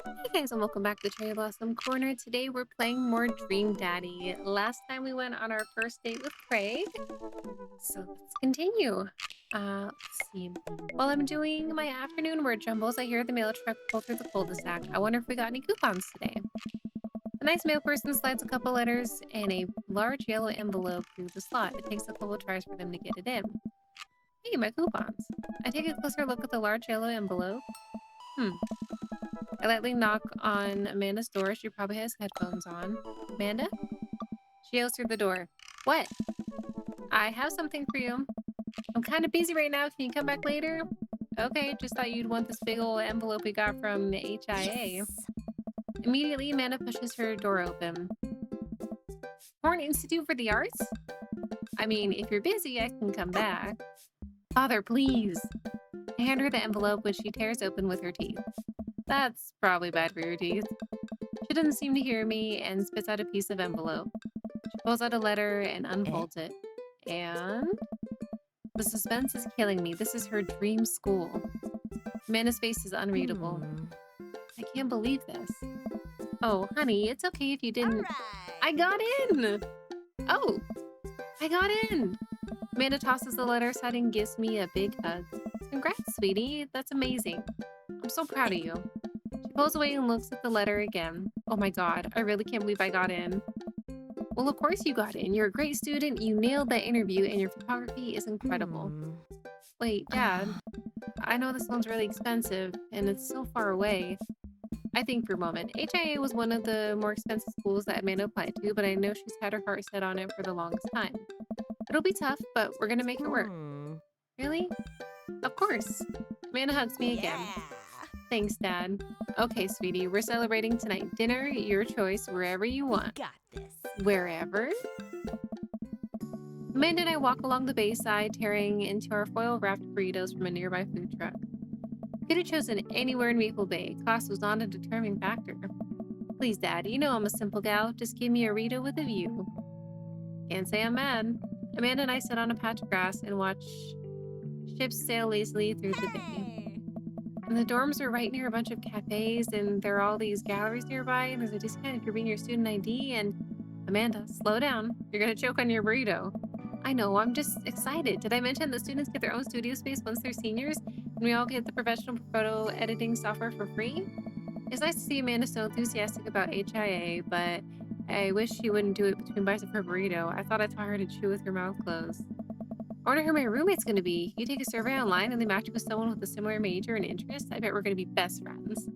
Hey guys, and welcome back to Cherry Blossom Corner. Today we're playing more Dream Daddy. Last time we went on our first date with Craig, so let's continue. Let's see. While I'm doing my afternoon word jumbles, I hear the mail truck pull through the cul-de-sac. I wonder if we got any coupons today. The nice mail person slides a couple letters and a large yellow envelope through the slot. It takes a couple tries for them to get it in. Hey, my coupons. I take a closer look at the large yellow envelope. I lightly knock on Amanda's door. She probably has headphones on. Amanda? She yells through the door. What? I have something for you. I'm kind of busy right now. Can you come back later? Okay, just thought you'd want this big old envelope we got from HIA. Yes. Immediately, Amanda pushes her door open. Horn Institute for the Arts? I mean, if you're busy, I can come back. Father, please. I hand her the envelope, which she tears open with her teeth. That's probably bad for your teeth. She doesn't seem to hear me and spits out a piece of envelope. She pulls out a letter and unfolds it. And the suspense is killing me. This is her dream school. Amanda's face is unreadable. I can't believe this. Oh, honey, it's okay if you didn't. All right. I got in! Oh, I got in! Amanda tosses the letter aside and gives me a big hug. Congrats, sweetie. That's amazing. I'm so proud of you. She pulls away and looks at the letter again. Oh my god, I really can't believe I got in. Well, of course you got in. You're a great student, you nailed that interview, and your photography is incredible. Wait, Dad, I know this sounds really expensive, and it's so far away. I think for a moment. HIA was one of the more expensive schools that Amanda applied to, but I know she's had her heart set on it for the longest time. It'll be tough, but we're gonna make it work. Really? Of course. Amanda hugs me again. Yeah. Thanks, Dad. Okay, sweetie, we're celebrating tonight. Dinner, your choice, wherever you want. Got this. Wherever? Amanda and I walk along the bayside, tearing into our foil-wrapped burritos from a nearby food truck. Could have chosen anywhere in Maple Bay. Cost was not a determining factor. Please, Dad, you know I'm a simple gal. Just give me a Rito with a view. Can't say I'm mad. Amanda and I sit on a patch of grass and watch ships sail lazily through the bay. Hey. And the dorms are right near a bunch of cafes, and there are all these galleries nearby, and there's a discount if you bring your student ID. And Amanda, slow down. You're gonna choke on your burrito. I know, I'm just excited. Did I mention that students get their own studio space once they're seniors, and we all get the professional photo editing software for free? It's nice to see Amanda so enthusiastic about HIA, but I wish she wouldn't do it between bites of her burrito. I thought I taught her to chew with her mouth closed. I wonder who my roommate's gonna be. You take a survey online and they match you with someone with a similar major and interest. I bet we're gonna be best friends.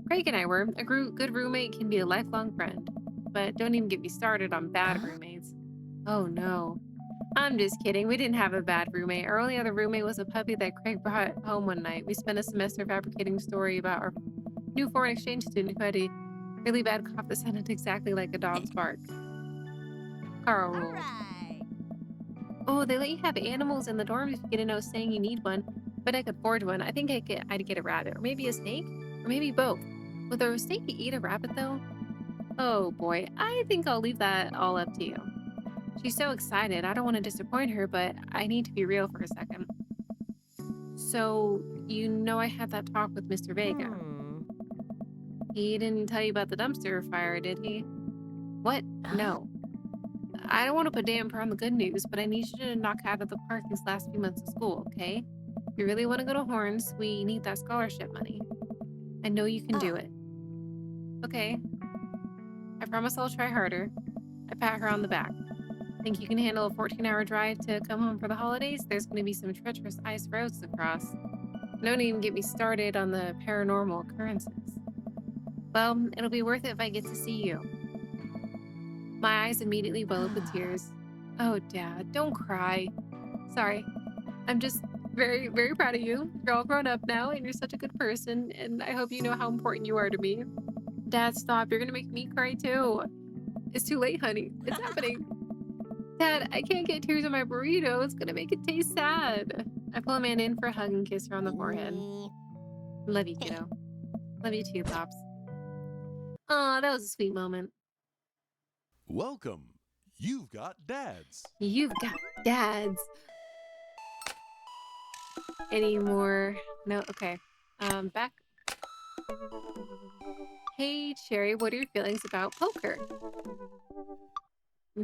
Craig and I were. A good roommate can be a lifelong friend. But don't even get me started on bad roommates. Oh no. I'm just kidding. We didn't have a bad roommate. Our only other roommate was a puppy that Craig brought home one night. We spent a semester fabricating a story about our new foreign exchange student who had a really bad cough that sounded exactly like a dog's bark. Carl All ruled. right. Oh, they let you have animals in the dorm if you get a note saying you need one, but I could afford one. I think I'd get a rabbit, or maybe a snake, or maybe both. Would a snake eat a rabbit though? Oh boy, I think I'll leave that all up to you. She's so excited. I don't want to disappoint her, but I need to be real for a second. So, you know I had that talk with Mr. Vega. He didn't tell you about the dumpster fire, did he? What? No. I don't want to put damper on the good news, but I need you to knock out of the park these last few months of school, okay? If you really want to go to Horns, we need that scholarship money. I know you can do it. Okay. I promise I'll try harder. I pat her on the back. Think you can handle a 14-hour drive to come home for the holidays? There's going to be some treacherous ice roads to cross. Don't even get me started on the paranormal occurrences. Well, it'll be worth it if I get to see you. My eyes immediately well up with tears. Oh, Dad, don't cry. Sorry. I'm just very, very proud of you. You're all grown up now, and you're such a good person, and I hope you know how important you are to me. Dad, stop. You're gonna make me cry, too. It's too late, honey. It's happening. Dad, I can't get tears on my burrito. It's gonna make it taste sad. I pull Amanda in for a hug and kiss her on the forehead. Love you, kiddo. Love you too, Pops. Aw, that was a sweet moment. Welcome. You've got dads. You've got dads. Any more? No? Okay. Back. Hey, Cherry, what are your feelings about poker?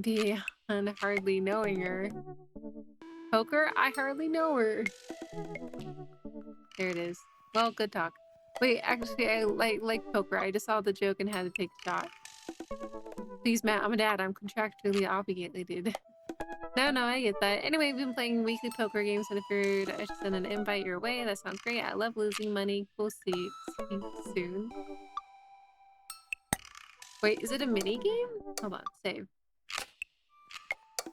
Beyond hardly knowing her. Poker? I hardly know her. There it is. Well, good talk. Wait, actually, I like poker. I just saw the joke and had to take a shot. Please, Matt, I'm a dad. I'm contractually obligated. No, I get that. Anyway, we've been playing weekly poker games, and if you're I should send an invite your way, that sounds great. I love losing money. We'll see you soon. Wait, is it a mini game? Hold on, save.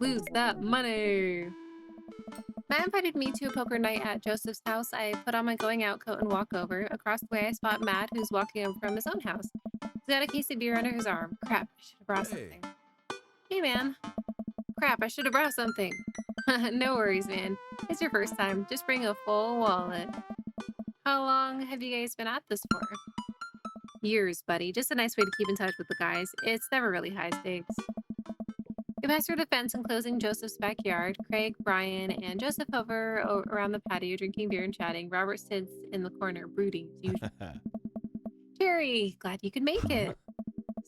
Lose that money. Matt invited me to a poker night at Joseph's house. I put on my going out coat and walk over. Across the way, I spot Matt, who's walking over from his own house. He's got a case of beer under his arm. Crap, I should have brought something. Hey, man. Crap, I should have brought something. No worries, man. It's your first time. Just bring a full wallet. How long have you guys been at this for? Years, buddy. Just a nice way to keep in touch with the guys. It's never really high stakes. We pass through the fence enclosing Joseph's backyard. Craig, Brian, and Joseph hover around the patio drinking beer and chatting. Robert sits in the corner brooding as usual. Jerry, glad you could make it.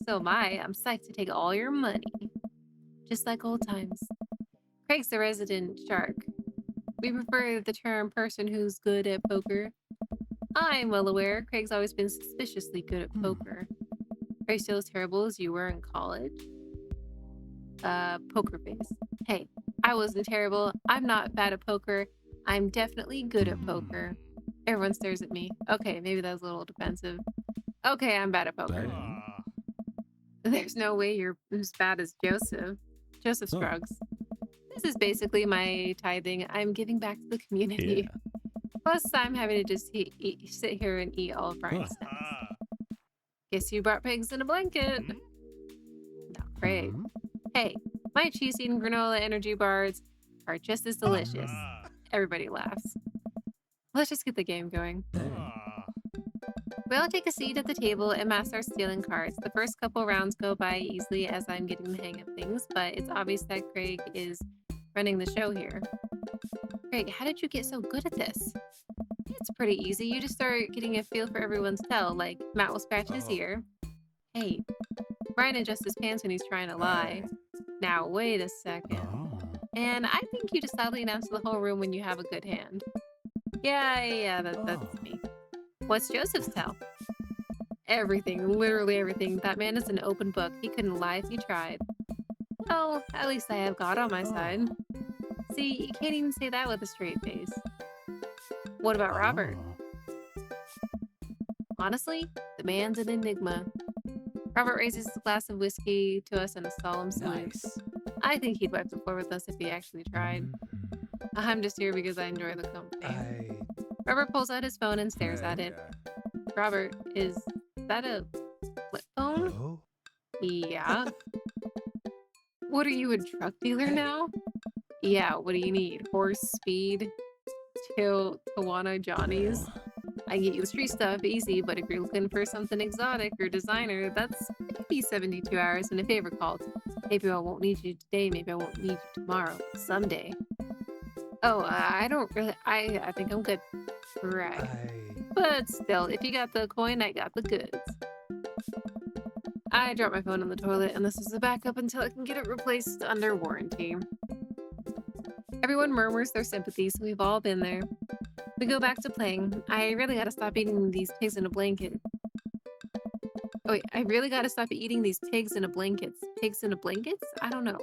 So am I. I'm psyched to take all your money. Just like old times. Craig's the resident shark. We prefer the term person who's good at poker. I'm well aware Craig's always been suspiciously good at poker. Are you still as terrible as you were in college? Poker face. Hey, I wasn't terrible. I'm not bad at poker. I'm definitely good at poker. Everyone stares at me. Okay, maybe that was a little defensive. Okay, I'm bad at poker. There's no way you're as bad as Joseph. Joseph shrugs. This is basically my tithing. I'm giving back to the community. Yeah. Plus, I'm having to just sit here and eat all of Brian's snacks. Guess you brought pigs in a blanket. No, Craig. Hey, my cheesy and granola energy bars are just as delicious. Everybody laughs. Let's just get the game going. We all take a seat at the table and Matt starts stealing cards. The first couple rounds go by easily as I'm getting the hang of things, but it's obvious that Craig is running the show here. Craig, how did you get so good at this? It's pretty easy. You just start getting a feel for everyone's tell, like Matt will scratch his ear. Hey, Brian adjusts his pants when he's trying to lie. Now, wait a second. And I think you just loudly announce to the whole room when you have a good hand. Yeah, that's me. What's Joseph's tell? Everything, literally everything. That man is an open book. He couldn't lie if he tried. Well, at least I have God on my side. See, you can't even say that with a straight face. What about Robert? Honestly, the man's an enigma. Robert raises a glass of whiskey to us in a solemn salute. Nice. I think he'd wipe the floor with us if he actually tried. I'm just here because I enjoy the company. Robert pulls out his phone and stares at it. Robert, is that a flip phone? Yeah. What are you, a drug dealer now? Yeah, what do you need? Horse, speed, Tijuana Johnnies? I can get you the street stuff easy, but if you're looking for something exotic or designer, that's maybe 72 hours and a favor call. Maybe I won't need you today, maybe I won't need you tomorrow, someday. Oh, I don't really, I think I'm good. Right. But still, if you got the coin, I got the goods. I dropped my phone in the toilet, and this is a backup until I can get it replaced under warranty. Everyone murmurs their sympathy, so we've all been there. We go back to playing. I really gotta stop eating these pigs in a blanket. Oh wait, I really gotta stop eating these pigs in a blankets. Pigs in a blankets? I don't know.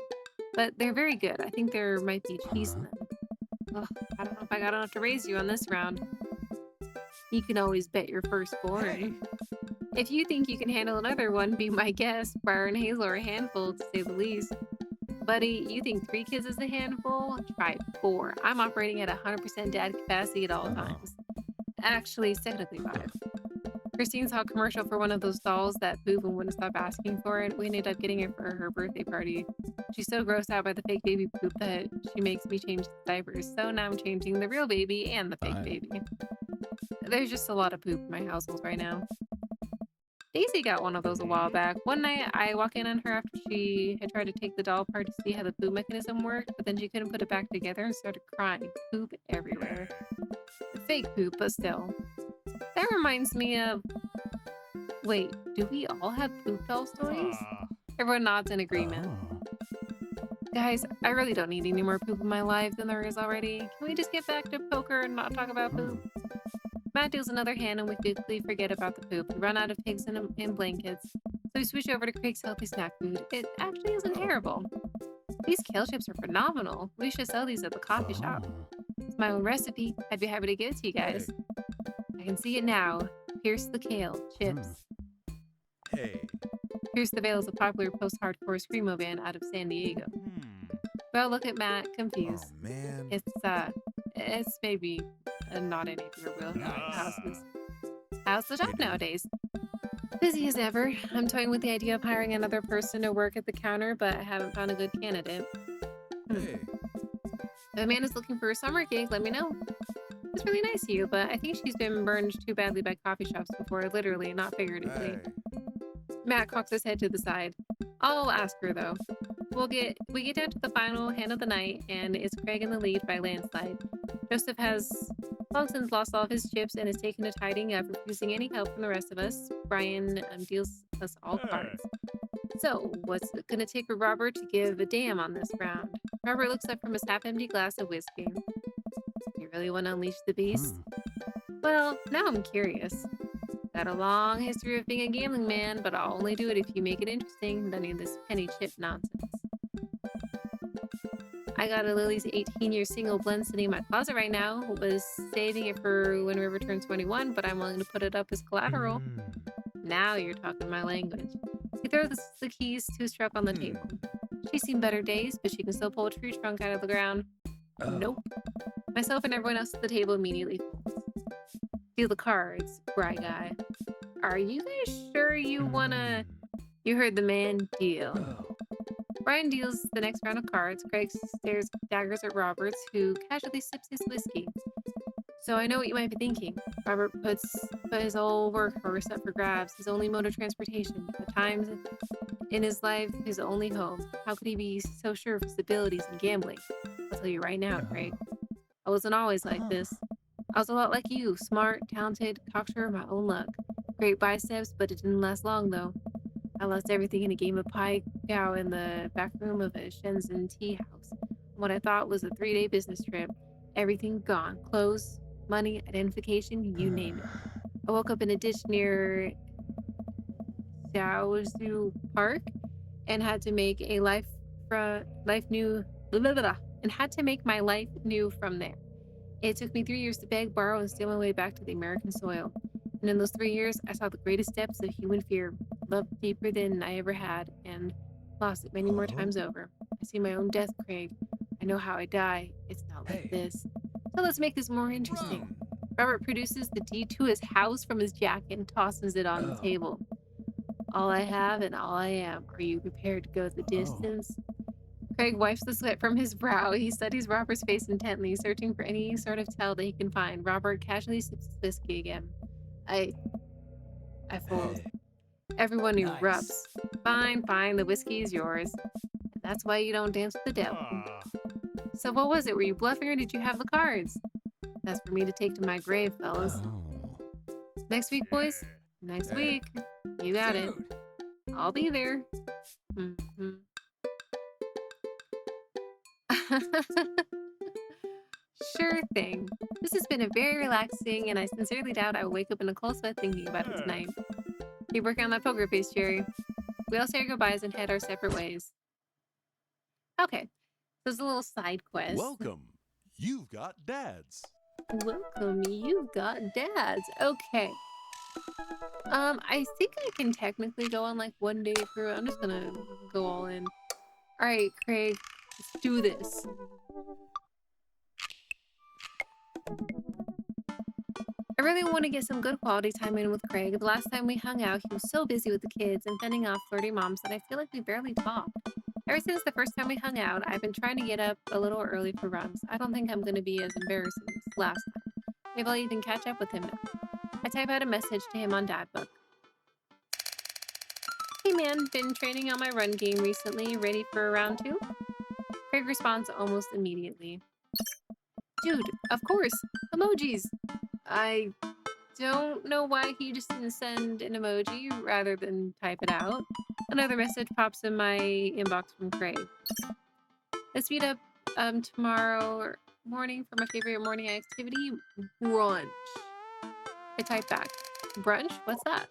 But they're very good. I think there might be cheese in them. Ugh, I don't know if I got enough to raise you on this round. You can always bet your firstborn. If you think you can handle another one, be my guest. Briar and Hazel are a handful, to say the least. Buddy, you think 3 kids is a handful? Try 4. I'm operating at 100% dad capacity at all times. Actually, technically 5. Christine saw a commercial for one of those dolls that Booven wouldn't stop asking for, and we ended up getting it for her birthday party. She's so grossed out by the fake baby poop that she makes me change the diapers, so now I'm changing the real baby and the fake baby. There's just a lot of poop in my household right now. Daisy got one of those a while back. One night, I walk in on her after she had tried to take the doll apart to see how the poop mechanism worked, but then she couldn't put it back together and started crying. Poop everywhere. Fake poop, but still. That reminds me of... Wait, do we all have poop doll stories? Ah. Everyone nods in agreement. Oh. Guys, I really don't need any more poop in my life than there is already. Can we just get back to poker and not talk about poop? Matt deals another hand and we quickly forget about the poop. We run out of pigs and blankets. So we switch over to Craig's healthy snack food. It actually isn't terrible. These kale chips are phenomenal. We should sell these at the coffee shop. It's my own recipe. I'd be happy to give it to you guys. I can see it now. Pierce the kale chips. Hey. Pierce the Veil is a popular post-hardcore screamo band out of San Diego. Well, look at Matt, confused. Oh, man. It's maybe not any of your wheelhouses. How's the job nowadays? Busy as ever. I'm toying with the idea of hiring another person to work at the counter, but I haven't found a good candidate. Hey. If Amanda's looking for a summer gig, let me know. It's really nice of you, but I think she's been burned too badly by coffee shops before, literally, not figuratively. Matt cocks his head to the side. I'll ask her though. We get down to the final hand of the night, and it's Craig in the lead by landslide. Joseph has long since lost all of his chips and is taken to tidying up, refusing any help from the rest of us. Brian deals us all cards. So, what's it gonna take for Robert to give a damn on this round? Robert looks up from his half-empty glass of whiskey. You really want to unleash the beast? Well, now I'm curious. Got a long history of being a gambling man, but I'll only do it if you make it interesting. None of this penny chip nonsense. I got a Lily's 18-year single blend sitting in my closet right now. Was saving it for when River turns 21, but I'm willing to put it up as collateral. Now you're talking my language. He throws the keys to his truck on the table. She's seen better days, but she can still pull a tree trunk out of the ground. Nope. Myself and everyone else at the table immediately folds. Deal the cards, Bry Guy. Are you guys sure you wanna... You heard the man. Deal. Brian deals the next round of cards. Craig stares daggers at Roberts, who casually sips his whiskey. So I know what you might be thinking. Robert put his whole workhorse up for grabs, his only mode of transportation. At times in his life, his only home. How could he be so sure of his abilities in gambling? I'll tell you right now, Craig. I wasn't always like this. I was a lot like you, smart, talented, cocksure of my own luck. Great biceps, but it didn't last long, though. I lost everything in a game of pie gow in the back room of a Shenzhen tea house. What I thought was a 3-day business trip. Everything gone. Clothes, money, identification, you name it. I woke up in a ditch near Xiaozu Park and had to make a life new and had to make my life new from there. It took me 3 years to beg, borrow, and steal my way back to the American soil. And in those 3 years, I saw the greatest depths of human fear, loved deeper than I ever had, and lost it many more times over. I see my own death, Craig. I know how I die. It's not like this. So let's make this more interesting. Robert produces the deed to his house from his jacket and tosses it on the table. All I have and all I am. Are you prepared to go the distance? Craig wipes the sweat from his brow. He studies Robert's face intently, searching for any sort of tell that he can find. Robert casually sips his whiskey again. I fold. Everyone erupts. Fine, the whiskey is yours. That's why you don't dance with the devil. So what was it? Were you bluffing or did you have the cards? That's for me to take to my grave, fellas. Next week, boys. Next week. You got it. I'll be there. Sure thing. This has been a very relaxing, and I sincerely doubt I will wake up in a cold sweat thinking about it tonight. Keep working on that poker face, Jerry. We all say our goodbyes and head our separate ways. Okay, so it's a little side quest. Welcome. You've got dads. Welcome, you've got dads. Okay. I think I can technically go on like 1 day through. I'm just gonna go all in. All right, Craig, let's do this. I really want to get some good quality time in with Craig. The last time we hung out, he was so busy with the kids and fending off flirty moms that I feel like we barely talked. Ever since the first time we hung out, I've been trying to get up a little early for runs. I don't think I'm going to be as embarrassing as last time. Maybe I'll even catch up with him now. I type out a message to him on Dadbook. Hey man, been training on my run game recently. Ready for round 2? Craig responds almost immediately. Dude, of course. Emojis. I don't know why he just didn't send an emoji rather than type it out. Another message pops in my inbox from Craig. Let's meet up tomorrow morning for my favorite morning activity, brunch. I type back, brunch? What's that?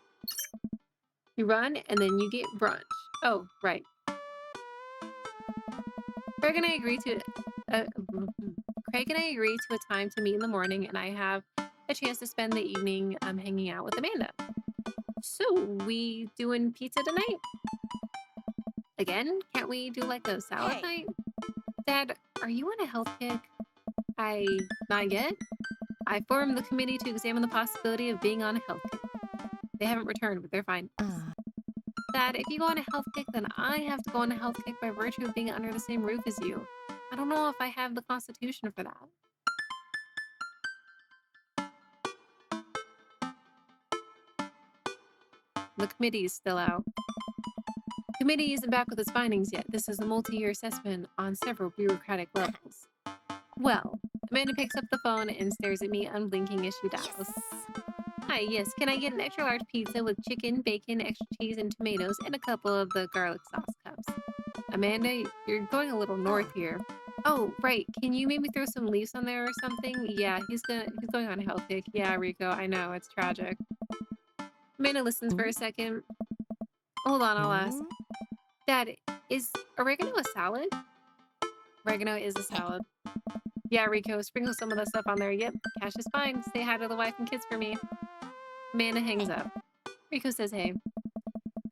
You run and then you get brunch. Oh, right. Craig and I agree to uh, Craig and I agree to a time to meet in the morning, and I have a chance to spend the evening hanging out with Amanda. So we doing pizza tonight? Again? Can't we do like a salad night? Dad, are you on a health kick? Not yet. I formed the committee to examine the possibility of being on a health kick. They haven't returned, but they're fine. Dad, if you go on a health kick, then I have to go on a health kick by virtue of being under the same roof as you. I don't know if I have the constitution for that. The committee is still out. Committee isn't back with its findings yet. This is a multi-year assessment on several bureaucratic levels. Well, Amanda picks up the phone and stares at me unblinking as she dials. Hi, yes, can I get an extra large pizza with chicken, bacon, extra cheese, and tomatoes, and a couple of the garlic sauce cups? Amanda, you're going a little north here. Oh, right. Can you maybe throw some leaves on there or something? Yeah, he's going on a health kick. Yeah, Rico, I know, it's tragic. Amanda listens for a second. Hold on, I'll ask. Dad, is oregano a salad? Oregano is a salad. Yeah, Rico, sprinkle some of that stuff on there. Yep, cash is fine. Say hi to the wife and kids for me. Amanda hangs up. Rico says hey.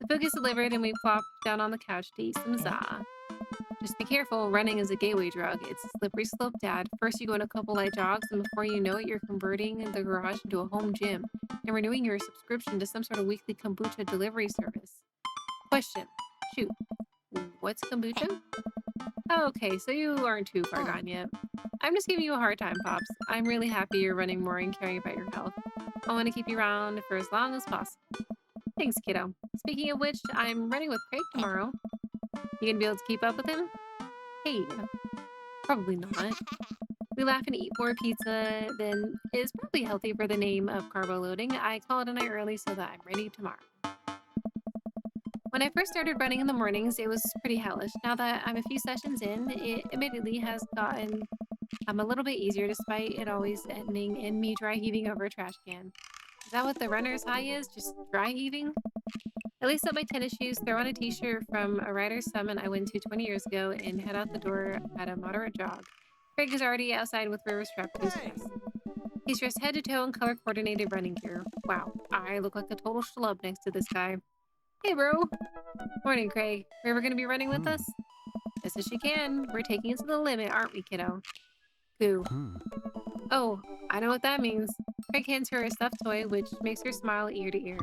The food gets delivered and we plop down on the couch to eat some za. Just be careful, running is a gateway drug. It's a slippery slope, Dad. First you go on a couple light jogs, and before you know it, you're converting the garage into a home gym and renewing your subscription to some sort of weekly kombucha delivery service. Question. Shoot. What's kombucha? Oh, okay, so you aren't too far gone yet. I'm just giving you a hard time, Pops. I'm really happy you're running more and caring about your health. I want to keep you around for as long as possible. Thanks, kiddo. Speaking of which, I'm running with Craig tomorrow. You gonna be able to keep up with him? Hey, probably not. We laugh and eat more pizza than is probably healthy for the name of carbo loading. I call it a night early so that I'm ready tomorrow. When I first started running in the mornings, it was pretty hellish. Now that I'm a few sessions in, it admittedly has gotten a little bit easier despite it always ending in me dry heaving over a trash can. Is that what the runner's high is? Just dry heaving? I lace up my tennis shoes, throw on a t-shirt from a rider's summit I went to 20 years ago, and head out the door at a moderate jog. Craig is already outside with River strapped to his chest. He's dressed head to toe in color-coordinated running gear. Wow, I look like a total schlub next to this guy. Hey, bro. Morning, Craig. River gonna be running with us? Yes, as she can. We're taking it to the limit, aren't we, kiddo? Goo. Oh, I know what that means. Craig hands her a stuffed toy, which makes her smile ear to ear.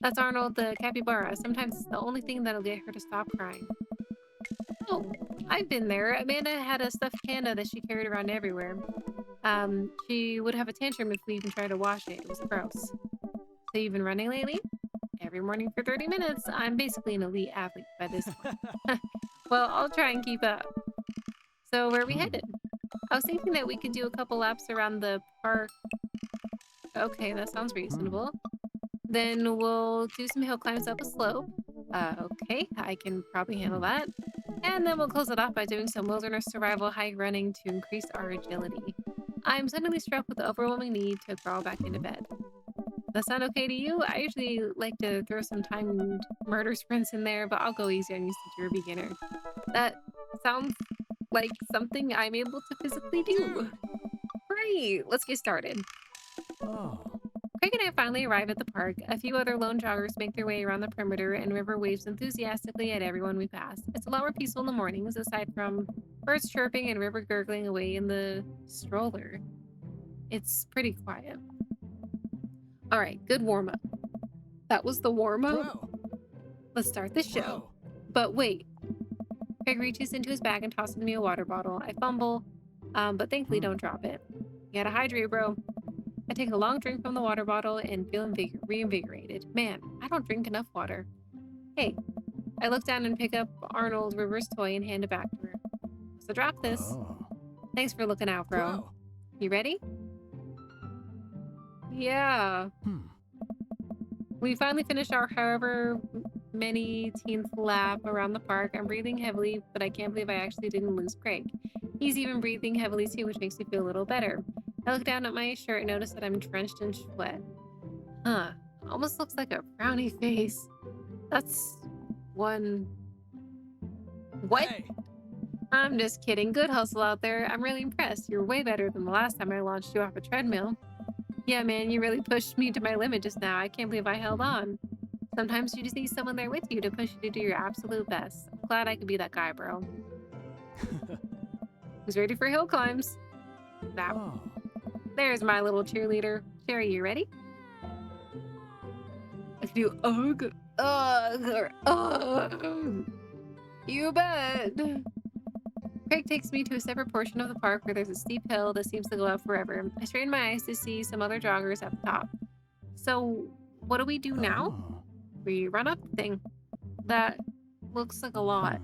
That's Arnold the capybara. Sometimes it's the only thing that'll get her to stop crying. Oh, I've been there. Amanda had a stuffed panda that she carried around everywhere. She would have a tantrum if we even tried to wash it. It was gross. So you've been running lately? Every morning for 30 minutes. I'm basically an elite athlete by this point. Well, I'll try and keep up. So where are we headed? I was thinking that we could do a couple laps around the park. Okay, that sounds reasonable. Then we'll do some hill climbs up a slope. Okay, I can probably handle that. And then we'll close it off by doing some wilderness survival hike running to increase our agility. I'm suddenly struck with the overwhelming need to crawl back into bed. That sound okay to you? I usually like to throw some timed murder sprints in there, but I'll go easy on you since you're a beginner. That sounds like something I'm able to physically do. Great, let's get started. Craig and I finally arrive at the park. A few other lone joggers make their way around the perimeter, and River waves enthusiastically at everyone we pass. It's a lot more peaceful in the mornings, aside from birds chirping and River gurgling away in the stroller. It's pretty quiet. All right, good warm-up. That was the warm-up? Let's start the show. But wait. Craig reaches into his bag and tosses me a water bottle. I fumble, but thankfully don't drop it. You gotta hydrate, bro. I take a long drink from the water bottle and feel reinvigorated. Man, I don't drink enough water. Hey, I look down and pick up Arnold River's toy and hand it back to her. So drop this. Thanks for looking out, bro. You ready? Yeah. Hmm. We finally finished our however many teenth lap around the park. I'm breathing heavily, but I can't believe I actually didn't lose Craig. He's even breathing heavily too, which makes me feel a little better. I look down at my shirt and notice that I'm drenched in sweat. Huh. Almost looks like a brownie face. That's one. What? Hey! I'm just kidding. Good hustle out there. I'm really impressed. You're way better than the last time I launched you off a treadmill. Yeah, man, you really pushed me to my limit just now. I can't believe I held on. Sometimes you just need someone there with you to push you to do your absolute best. I'm glad I could be that guy, bro. Who's ready for hill climbs? Now, Oh. there's my little cheerleader. Sherry, you ready? I can do or ugh. You bet. Craig takes me to a separate portion of the park where there's a steep hill that seems to go up forever. I strain my eyes to see some other joggers at the top. So, what do we do now? Oh. We run up the thing. That looks like a lot.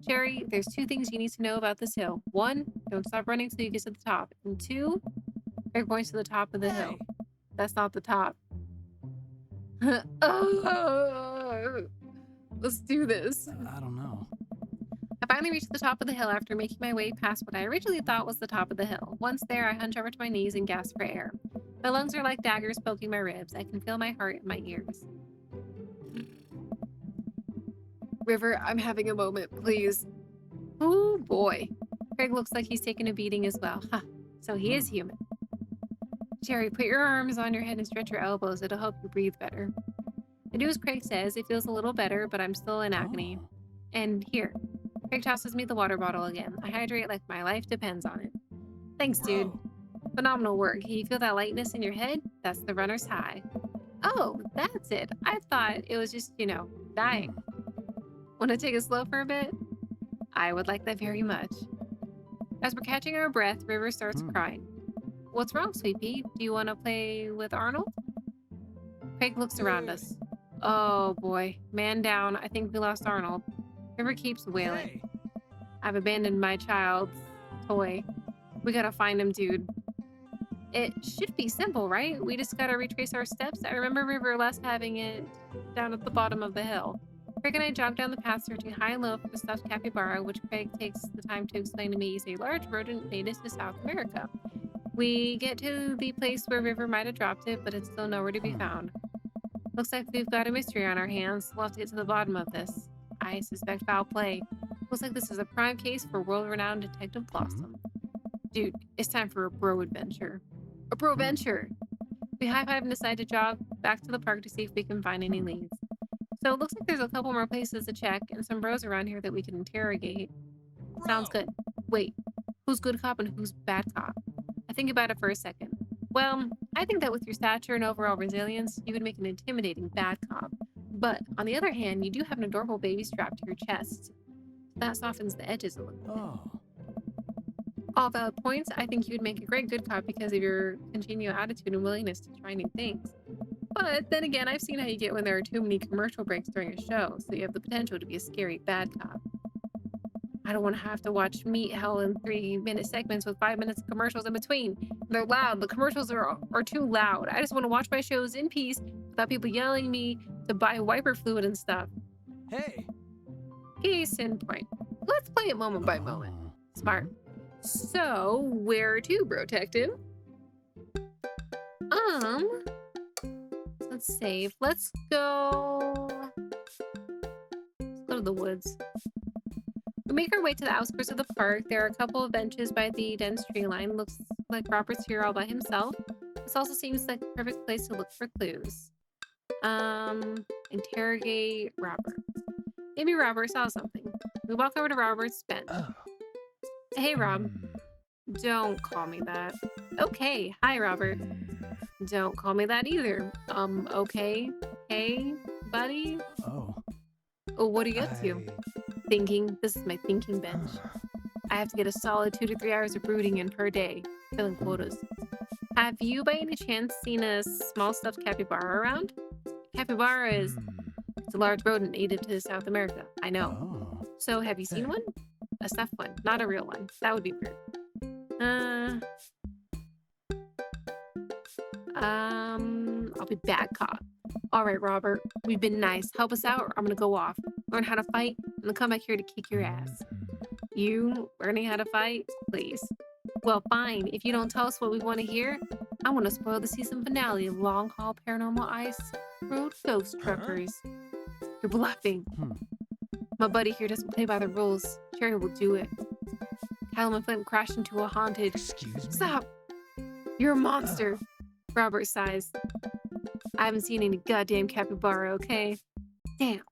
Cherry, there's two things you need to know about this hill. One, don't stop running till you get to the top. And two, you're going to the top of the hill. Hey! That's not the top. Oh, let's do this. I don't know. I finally reached the top of the hill after making my way past what I originally thought was the top of the hill. Once there, I hunch over to my knees and gasp for air. My lungs are like daggers poking my ribs. I can feel my heart in my ears. River, I'm having a moment, please. Oh boy. Craig looks like he's taking a beating as well. Huh. So he is human. Jerry, put your arms on your head and stretch your elbows. It'll help you breathe better. I do as Craig says. It feels a little better, but I'm still in agony. Oh. And here. Craig tosses me the water bottle again. I hydrate like my life depends on it. Thanks, dude. Bro. Phenomenal work. Can you feel that lightness in your head? That's the runner's high. Oh, that's it. I thought it was just, dying. Want to take it slow for a bit? I would like that very much. As we're catching our breath, River starts crying. What's wrong, Sweet Pea? Do you want to play with Arnold? Craig looks around us. Oh boy, man down. I think we lost Arnold. River keeps wailing. Hey! I've abandoned my child's toy. We gotta find him, dude. It should be simple, right? We just gotta retrace our steps. I remember River last having it down at the bottom of the hill. Craig and I jog down the path searching high and low for the stuffed capybara, which Craig takes the time to explain to me is a large rodent native to South America. We get to the place where River might have dropped it, but it's still nowhere to be found. Looks like we've got a mystery on our hands. We'll have to get to the bottom of this. I suspect foul play. Looks like this is a prime case for world-renowned Detective Blossom. Dude, it's time for a bro adventure. A bro venture! We high-five and decide to jog back to the park to see if we can find any leads. So it looks like there's a couple more places to check and some bros around here that we can interrogate. Bro. Sounds good. Wait, who's good cop and who's bad cop? I think about it for a second. Well, I think that with your stature and overall resilience, you would make an intimidating bad cop. But on the other hand, you do have an adorable baby strapped to your chest. That softens the edges a little bit. Oh. All valid points. I think you would make a great good cop because of your continual attitude and willingness to try new things. But then again, I've seen how you get when there are too many commercial breaks during a show, so you have the potential to be a scary bad cop. I don't want to have to watch meat hell in 3-minute segments with 5 minutes of commercials in between. They're loud. The commercials are too loud. I just want to watch my shows in peace without people yelling me to buy wiper fluid and stuff. Hey! Case in point. Let's play it moment by moment. Smart. So, where to, Protective? Let's save. Let's go to the woods. We make our way to the outskirts of the park. There are a couple of benches by the dense tree line. Looks like Robert's here all by himself. This also seems like the perfect place to look for clues. Interrogate Robert. Maybe Robert saw something. We walk over to Robert's bench. Oh. Hey, Rob. Don't call me that. Okay. Hi, Robert. Don't call me that either. Okay. Hey, buddy. Oh. Oh, what are you up to? Thinking. This is my thinking bench. I have to get a solid 2 to 3 hours of brooding in per day, filling quotas. Have you by any chance seen a small stuffed capybara around? Capybara is it's a large rodent native to South America. I know. Oh. So have you seen one? A stuffed one, not a real one. That would be weird. I'll be bad cop. All right, Robert, we've been nice. Help us out, or I'm gonna go off. Learn how to fight, and then come back here to kick your ass. You learning how to fight? Please. Well, fine. If you don't tell us what we want to hear, I want to spoil the season finale of Long Haul Paranormal Ice Road Ghost Huh? Truckers. You're bluffing. Hmm. My buddy here doesn't play by the rules. Cherry will do it. Callum and Flint crashed into a haunted. Excuse me? Stop! You're a monster. Oh. Robert sighs. I haven't seen any goddamn capybara, okay? Damn.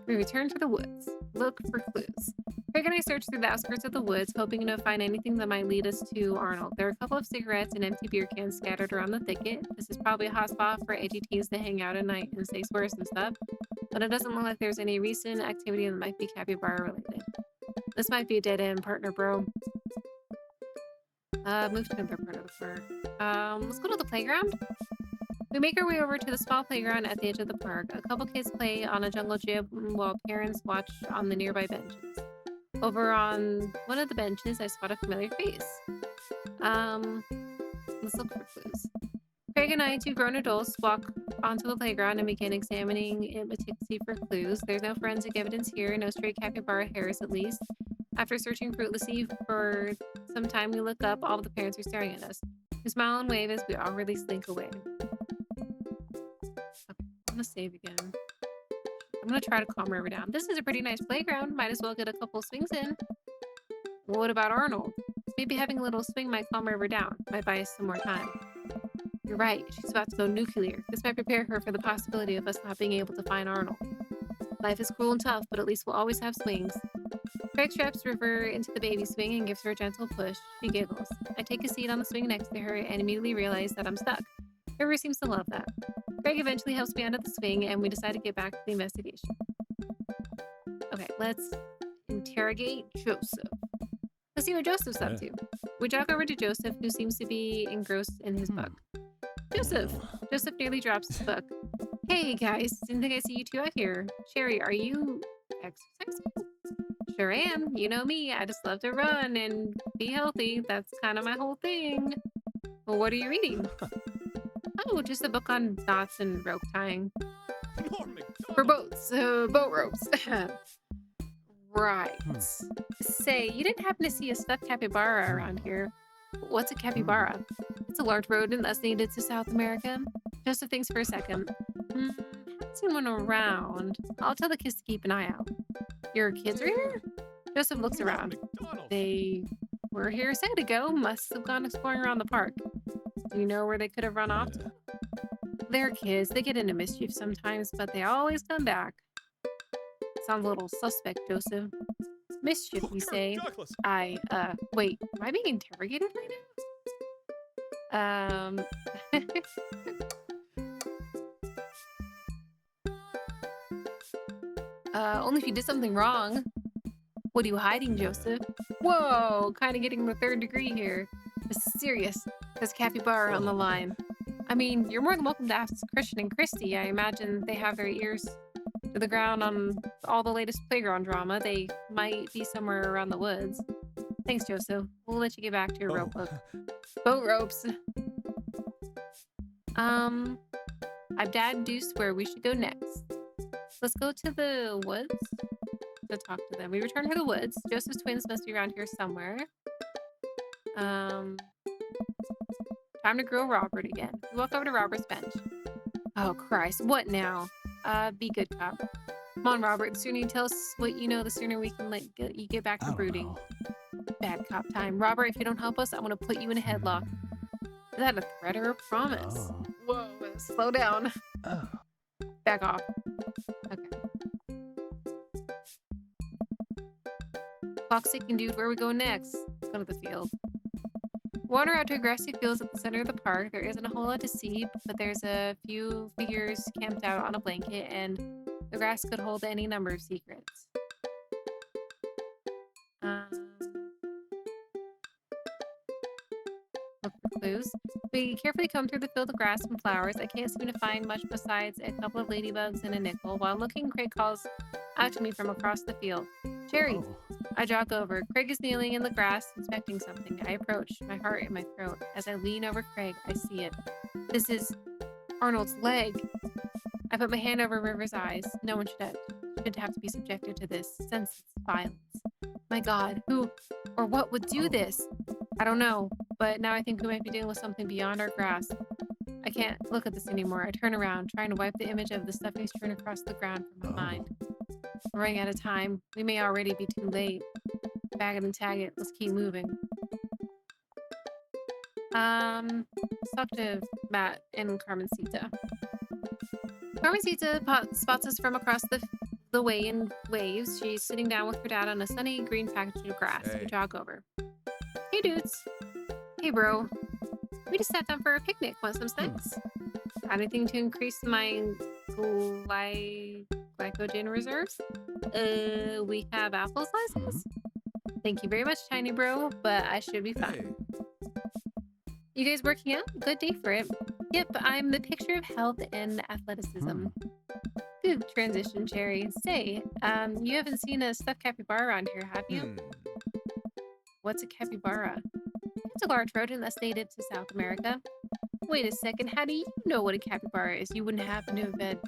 We return to the woods. Look for clues. Craig and I search through the outskirts of the woods, hoping to find anything that might lead us to Arnold. There are a couple of cigarettes and empty beer cans scattered around the thicket. This is probably a hot spot for edgy teens to hang out at night and say swears and stuff, but it doesn't look like there's any recent activity that might be capybara related. This might be a dead end, partner, bro. Move to another part of the park. Let's go to the playground. We make our way over to the small playground at the edge of the park. A couple kids play on a jungle gym while parents watch on the nearby benches. Over on one of the benches, I spot a familiar face. Let's look for clues. Craig and I, two grown adults, walk onto the playground and begin examining it meticulously for clues. There's no forensic evidence here, no stray capybara hairs at least. After searching fruitlessly for some time, we look up. All of the parents are staring at us. We smile and wave as we awkwardly slink away. I'm gonna save again. I'm gonna try to calm River down. This is a pretty nice playground. Might as well get a couple swings in. Well, what about Arnold? Maybe having a little swing might calm River down. Might buy us some more time. You're right. She's about to go nuclear. This might prepare her for the possibility of us not being able to find Arnold. Life is cruel and tough, but at least we'll always have swings. Craig straps River into the baby swing and gives her a gentle push. She giggles. I take a seat on the swing next to her and immediately realize that I'm stuck. River seems to love that. Craig eventually helps me out of the swing, and we decide to get back to the investigation. Okay, let's interrogate Joseph. Let's see what Joseph's up to. We jog over to Joseph, who seems to be engrossed in his book. Joseph! Joseph nearly drops his book. Hey guys, didn't think I'd see you two out here. Sherry, are you exercising? Sure am. You know me. I just love to run and be healthy. That's kind of my whole thing. Well, what are you reading? Oh, just a book on knots and rope tying. For boats, boat ropes. Right. Say, you didn't happen to see a stuffed capybara around here. What's a capybara? It's a large rodent that's native to South America. Joseph thinks for a second. Haven't seen one around. I'll tell the kids to keep an eye out. Your kids are here? Joseph looks around. They were here a second ago. Must have gone exploring around the park. Do you know where they could have run off to? They're kids. They get into mischief sometimes, but they always come back. Sounds a little suspect, Joseph. Mischief, you say? Wait, am I being interrogated right now? Only if you did something wrong. What are you hiding, Joseph? Whoa, kind of getting the third degree here. This is serious. There's capybara on the line. I mean, you're more than welcome to ask Christian and Christy. I imagine they have their ears to the ground on all the latest playground drama. They might be somewhere around the woods. Thanks, Joseph. We'll let you get back to your rope book. Boat ropes. I've dad deuced where we should go next. Let's go to the woods to talk to them. We return to the woods. Joseph's twins must be around here somewhere. Time to grill Robert again. We walk over to Robert's bench. Oh, Christ. What now? Be good, cop. Come on, Robert. The sooner you tell us what you know, the sooner we can let you get back to brooding. Bad cop time. Robert, if you don't help us, I'm going to put you in a headlock. Is that a threat or a promise? Oh. Whoa, slow down. Oh. Back off. Okay. Clock ticking, dude. Where are we going next? Let's go to the field. Wander out to grassy fields at the center of the park. There isn't a whole lot to see, but there's a few figures camped out on a blanket, and the grass could hold any number of secrets. Look for clues. We carefully comb through the field of grass and flowers. I can't seem to find much besides a couple of ladybugs and a nickel. While looking, Craig calls out to me from across the field. Cherry! Oh. I jog over. Craig is kneeling in the grass, inspecting something. I approach, my heart in my throat. As I lean over Craig, I see it. This is Arnold's leg. I put my hand over River's eyes. No one should have to be subjected to this senseless violence. My God, who or what would do Oh. this? I don't know, but now I think we might be dealing with something beyond our grasp. I can't look at this anymore. I turn around, trying to wipe the image of the stuffing strewn across the ground from my mind. We're running out of time. We may already be too late. Bag it and tag it. Let's keep moving. Talk to Matt and Carmencita. Carmencita spots us from across the way and waves. She's sitting down with her dad on a sunny green patch of grass. We Hey. jog over. Hey, dudes. Hey, bro. We just sat down for a picnic. Want some snacks? Got anything to increase my glycogen reserves? We have apple slices? Thank you very much, tiny bro, but I should be fine. Hey. You guys working out? Good day for it. Yep, I'm the picture of health and athleticism. Good transition, Cherry. Say, you haven't seen a stuffed capybara around here, have you? What's a capybara? It's a large rodent that's native to South America. Wait a second, how do you know what a capybara is? You wouldn't happen to have had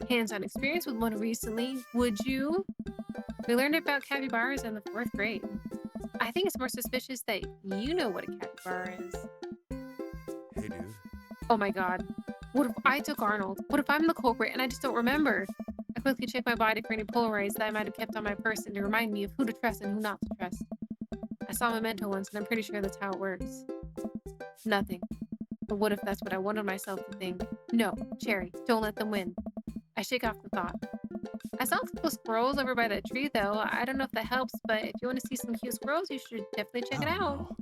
hands-on experience with one recently, would you? We learned about capybaras in the 4th grade. I think it's more suspicious that you know what a capybara is. Hey, dude. Oh my God. What if I took Arnold? What if I'm the culprit and I just don't remember? I quickly checked my body for any Polaroids that I might have kept on my person to remind me of who to trust and who not to trust. I saw Memento once and I'm pretty sure that's how it works. Nothing. But what if that's what I wanted myself to think? No, Cherry, don't let them win. I shake off the thought. I saw a couple squirrels over by that tree though. I don't know if that helps, but if you want to see some cute squirrels, you should definitely check it out. No.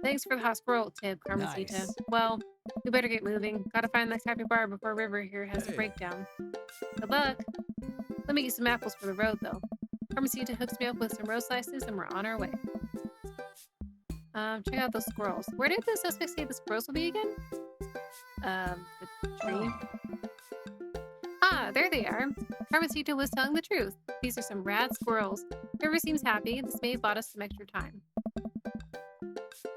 Thanks for the hot squirrel tip, Carmencita. Nice. Well, we better get moving. Gotta find that capybara before River here has a Hey. breakdown. Good luck. Let me get some apples for the road, though. Carmencita hooks me up with some road slices, and we're on our way. Check out those squirrels. Where did the suspect say the squirrels will be again? The tree. Ah, there they are. Carmencita was telling the truth. These are some rad squirrels. River seems happy. This may have bought us some extra time.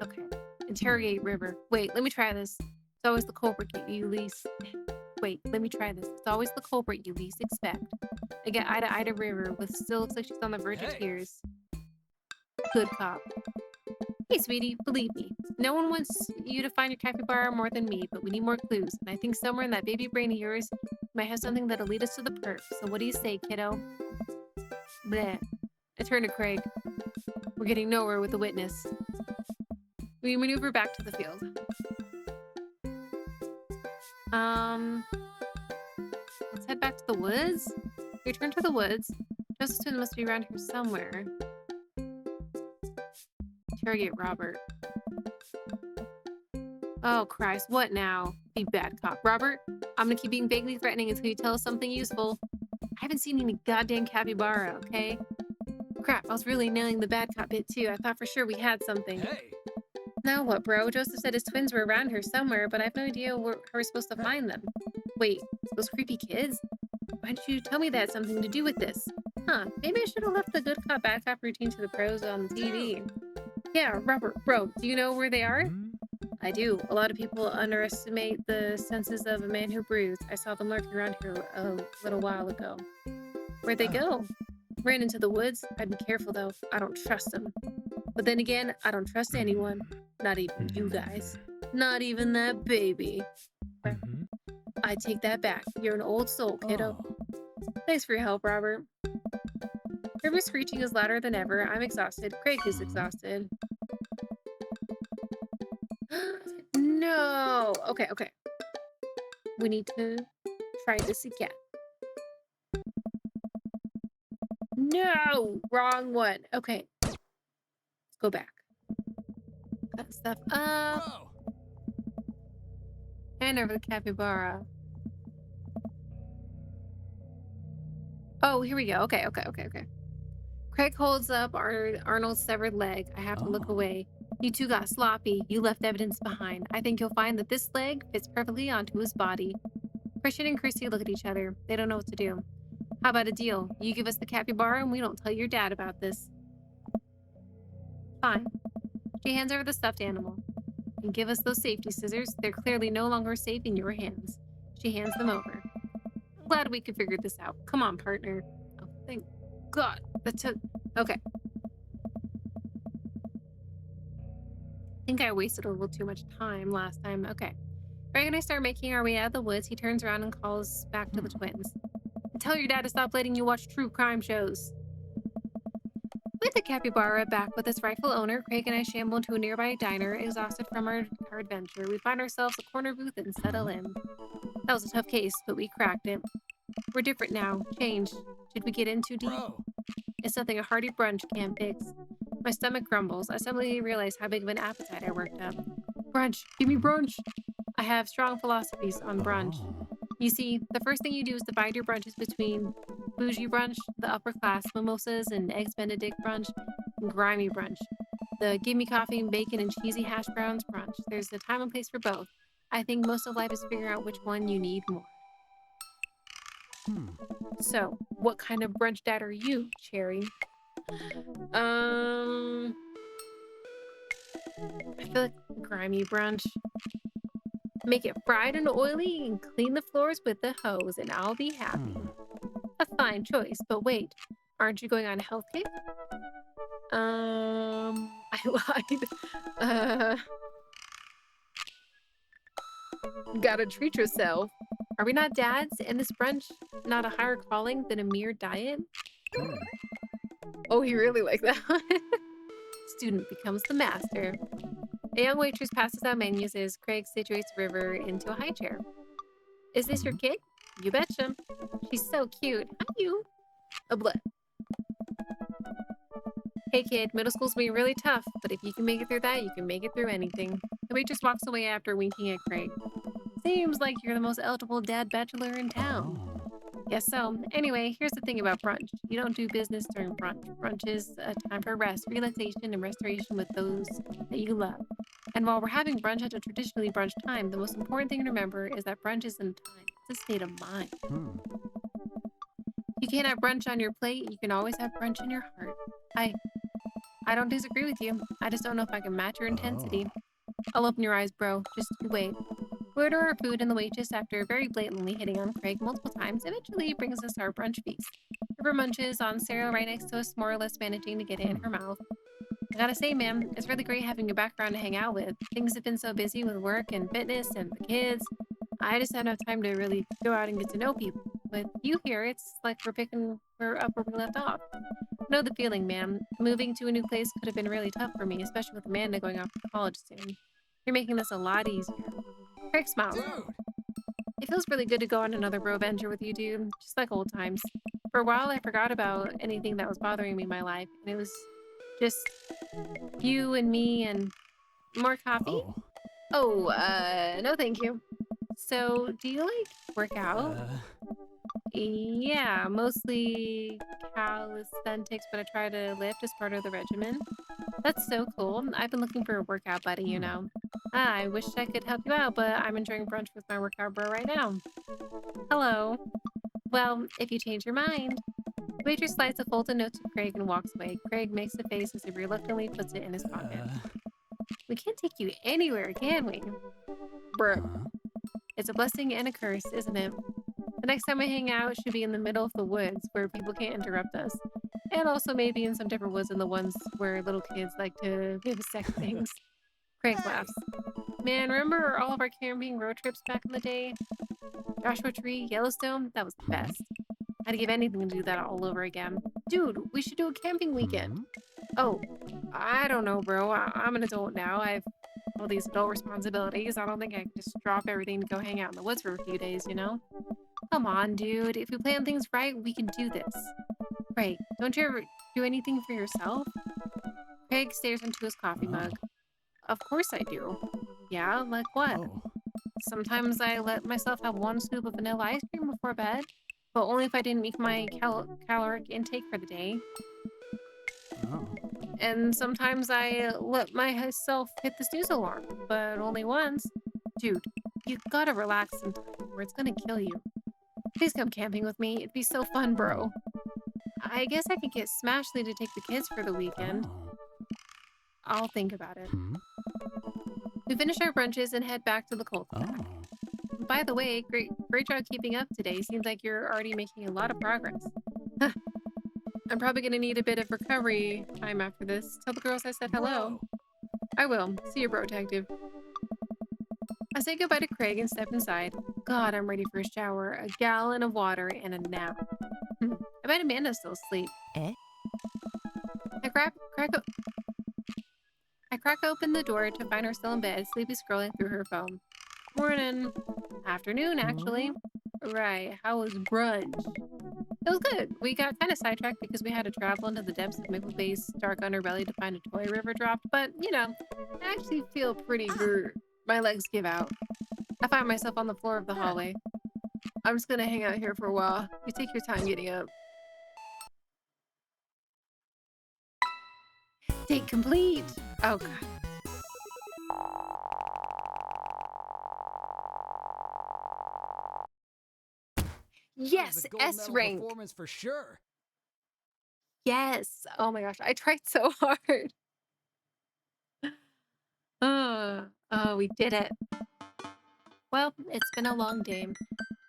Okay. Interrogate River. Wait, let me try this. It's always the culprit you least... Wait, let me try this. It's always the culprit you least expect. I get eye to eye to River, with still looks like she's on the verge of Hey. tears. Good cop. Hey, sweetie, believe me. No one wants you to find your capybara more than me, but we need more clues. And I think somewhere in that baby brain of yours, you might have something that'll lead us to the perp. So what do you say, kiddo? Bleh. I turn to Craig. We're getting nowhere with the witness. We maneuver back to the field. Let's head back to the woods. We return to the woods. Joseph's twin must be around here somewhere. Interrogate Robert. Oh, Christ, what now? Be bad cop. Robert, I'm gonna keep being vaguely threatening until you tell us something useful. I haven't seen any goddamn capybara, okay? Crap, I was really nailing the bad cop bit too. I thought for sure we had something. Hey. Now what, bro? Joseph said his twins were around here somewhere, but I have no idea how we're supposed to find them. Wait, those creepy kids? Why didn't you tell me that had something to do with this? Huh, maybe I should have left the good cop, bad cop routine to the pros on TV. Yeah, Robert, bro, do you know where they are? I do. A lot of people underestimate the senses of a man who breathes. I saw them lurking around here a little while ago. Where'd they go? Ran into the woods. I'd be careful though. I don't trust them. But then again, I don't trust anyone. Not even you guys. Not even that baby. I take that back. You're an old soul, kiddo. Thanks for your help, Robert. River's screeching is louder than ever. I'm exhausted. Craig is exhausted. No. Okay. We need to try this again. No, wrong one. Okay. Let's go back. Cut stuff up. Bro. Hand over the capybara. Oh, here we go. Okay. Craig holds up Arnold's severed leg. I have to look Oh. away. You two got sloppy. You left evidence behind. I think you'll find that this leg fits perfectly onto his body. Christian and Christy look at each other. They don't know what to do. How about a deal? You give us the capybara and we don't tell your dad about this. Fine. She hands over the stuffed animal. And give us those safety scissors. They're clearly no longer safe in your hands. She hands them over. I'm glad we could figure this out. Come on, partner. Oh, thank God. That took. Okay. I think I wasted a little too much time last time. Okay. Greg and I start making our way out of the woods. He turns around and calls back to the twins. Tell your dad to stop letting you watch true crime shows. With the capybara back with its rightful owner, Craig and I shamble into a nearby diner, exhausted from our adventure. We find ourselves a corner booth and settle in. That was a tough case, but we cracked it. We're different now. Changed. Did we get in too deep? Bro. It's something a hearty brunch can't fix. My stomach grumbles. I suddenly realize how big of an appetite I worked up. Brunch. Give me brunch. I have strong philosophies on brunch. Oh. You see, the first thing you do is divide your brunches between bougie brunch, the upper class mimosas and eggs benedict brunch, and grimy brunch, the give me coffee and bacon and cheesy hash browns brunch. There's a time and place for both. I think most of life is figuring out which one you need more. Hmm. So, what kind of brunch dad are you, Cherry? I feel like grimy brunch. Make it fried and oily and clean the floors with the hose and I'll be happy. Hmm. A fine choice, but wait, aren't you going on a health kick? I lied. Gotta treat yourself. Are we not dads? And this brunch not a higher calling than a mere diet? Hmm. Oh, he really liked that one. Student becomes the master. A young waitress passes out menus as Craig situates River into a high chair. Is this your kid? You betcha. She's so cute. Hi, you. A blip. Hey, kid, middle school's being really tough, but if you can make it through that, you can make it through anything. The waitress walks away after winking at Craig. Seems like you're the most eligible dad bachelor in town. Oh. Guess so. Anyway, here's the thing about brunch. You don't do business during brunch. Brunch is a time for rest, relaxation, and restoration with those that you love. And while we're having brunch at a traditionally brunch time, the most important thing to remember is that brunch isn't time. It's a state of mind. Hmm. You can't have brunch on your plate. You can always have brunch in your heart. I don't disagree with you. I just don't know if I can match your intensity. Oh. I'll open your eyes, bro. Just you wait. We order our food, and the waitress, after very blatantly hitting on Craig multiple times, eventually brings us our brunch feast. River munches on cereal right next to us, more or less managing to get it in her mouth. I gotta say, man, it's really great having your background to hang out with. Things have been so busy with work and fitness and the kids. I just haven't had time to really go out and get to know people. With you here, it's like we're up where we left off. Know the feeling, man. Moving to a new place could have been really tough for me, especially with Amanda going off to college soon. You're making this a lot easier. Craig smiles. Dude. It feels really good to go on another BROVENTURE with you, dude. Just like old times. For a while, I forgot about anything that was bothering me in my life, and it was just you and me and more coffee. Oh. Oh, no thank you. So, do you like work out? Yeah, mostly calisthenics, but I try to lift as part of the regimen. That's so cool. I've been looking for a workout buddy, you know. I wish I could help you out, but I'm enjoying brunch with my workout bro right now. Hello. Well, if you change your mind. Waitress slides a folded note to Craig and walks away. Craig makes a face as he reluctantly puts it in his pocket. We can't take you anywhere, can we? Bruh. Huh? It's a blessing and a curse, isn't it? The next time we hang out should be in the middle of the woods where people can't interrupt us. And also maybe in some different woods than the ones where little kids like to vivisect things. Craig laughs. Man, remember all of our camping road trips back in the day? Joshua Tree, Yellowstone? That was the best. I'd give anything to do that all over again. Dude, we should do a camping weekend. Oh, I don't know, bro. I'm an adult now. I've all these adult responsibilities. I don't think I can just drop everything to go hang out in the woods for a few days, you know? Come on, dude. If we plan things right, we can do this. Craig, don't you ever do anything for yourself? Craig stares into his coffee mug. Of course I do. Yeah, like what? Oh. Sometimes I let myself have one scoop of vanilla ice cream before bed, but only if I didn't meet my caloric intake for the day. Oh. And sometimes I let myself hit the snooze alarm, but only once. Dude, you gotta relax sometime or it's gonna kill you. Please come camping with me. It'd be so fun, Hmm. bro. I guess I could get Smashley to take the kids for the weekend. Oh. I'll think about it. Hmm. We finish our brunches and head back to the cul-de-sac. Oh. By the way, great job keeping up today. Seems like you're already making a lot of progress. I'm probably gonna need a bit of recovery time after this. Tell the girls I said hello. Bro. I will. See you, bro detective. I say goodbye to Craig and step inside. God, I'm ready for a shower, a gallon of water, and a nap. I bet Amanda's still asleep. Eh? I crack, crack, o- I crack open the door to find her still in bed, sleepy scrolling through her phone. Morning. Afternoon, actually. Hmm? Right, how was brunch? It was good. We got kind of sidetracked because we had to travel into the depths of Maple Bay's dark underbelly to find a toy river dropped, but, I actually feel pretty good. My legs give out. I find myself on the floor of the Huh. hallway. I'm just gonna hang out here for a while. You take your time getting up. Date complete! Oh, God. That was a Yes! gold S medal rank! performance for sure. Yes! Oh my gosh, I tried so hard. Oh, we did it. Well, it's been a long day.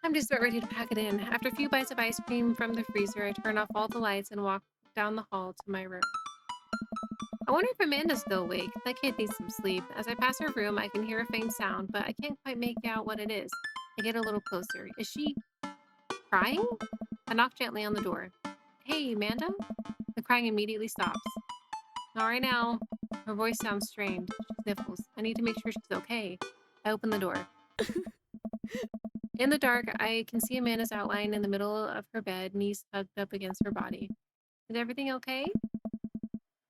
I'm just about ready to pack it in. After a few bites of ice cream from the freezer, I turn off all the lights and walk down the hall to my room. I wonder if Amanda's still awake. That kid needs some sleep. As I pass her room, I can hear a faint sound, but I can't quite make out what it is. I get a little closer. Is she crying? I knock gently on the door. Hey, Amanda? The crying immediately stops. All right now. Her voice sounds strained. She sniffles. I need to make sure she's okay. I open the door. In the dark, I can see Amanda's outline in the middle of her bed, knees hugged up against her body. Is everything okay?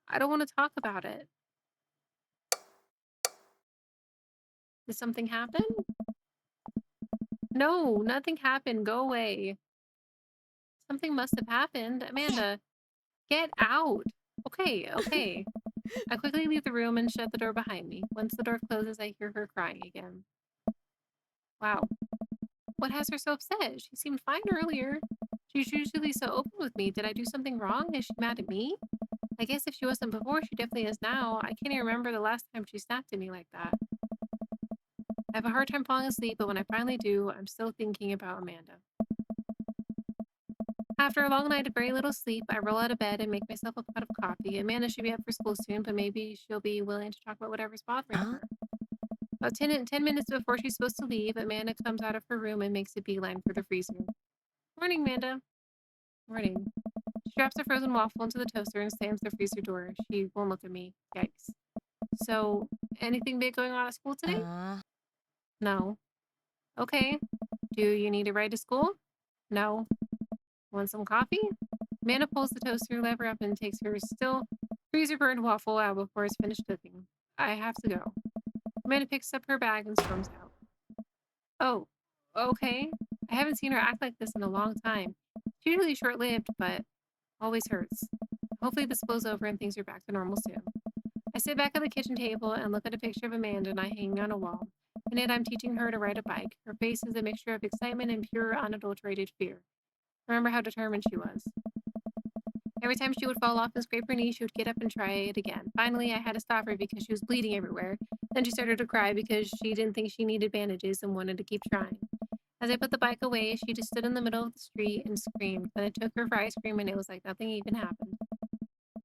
I don't want to talk about it. Did something happen? No, nothing happened. Go away. Something must have happened. Amanda, get out. Okay, okay. I quickly leave the room and shut the door behind me. Once the door closes, I hear her crying again. Wow. What has her so upset? She seemed fine earlier. She's usually so open with me. Did I do something wrong? Is she mad at me? I guess if she wasn't before, she definitely is now. I can't even remember the last time she snapped at me like that. I have a hard time falling asleep, but when I finally do, I'm still thinking about Amanda. After a long night of very little sleep, I roll out of bed and make myself a pot of coffee. Amanda should be up for school soon, but maybe she'll be willing to talk about whatever's bothering Huh? her. About 10 minutes before she's supposed to leave, Amanda comes out of her room and makes a beeline for the freezer. Morning, Amanda. Morning. She drops a frozen waffle into the toaster and slams the freezer door. She won't look at me. Yikes. So, anything big going on at school today? Uh, No. Okay. Do you need a ride to school? No. Want some coffee? Amanda pulls the toaster lever up and takes her still freezer burned waffle out before it's finished cooking. I have to go. Amanda picks up her bag and storms out. Oh, okay. I haven't seen her act like this in a long time. She's usually short lived, but always hurts. Hopefully, this blows over and things are back to normal soon. I sit back at the kitchen table and look at a picture of Amanda and I hang on a wall. In it, I'm teaching her to ride a bike. Her face is a mixture of excitement and pure, unadulterated fear. Remember how determined she was. Every time she would fall off and scrape her knee, she would get up and try it again. Finally, I had to stop her because she was bleeding everywhere. Then she started to cry because she didn't think she needed bandages and wanted to keep trying. As I put the bike away, she just stood in the middle of the street and screamed. Then I took her for ice cream and it was like nothing even happened.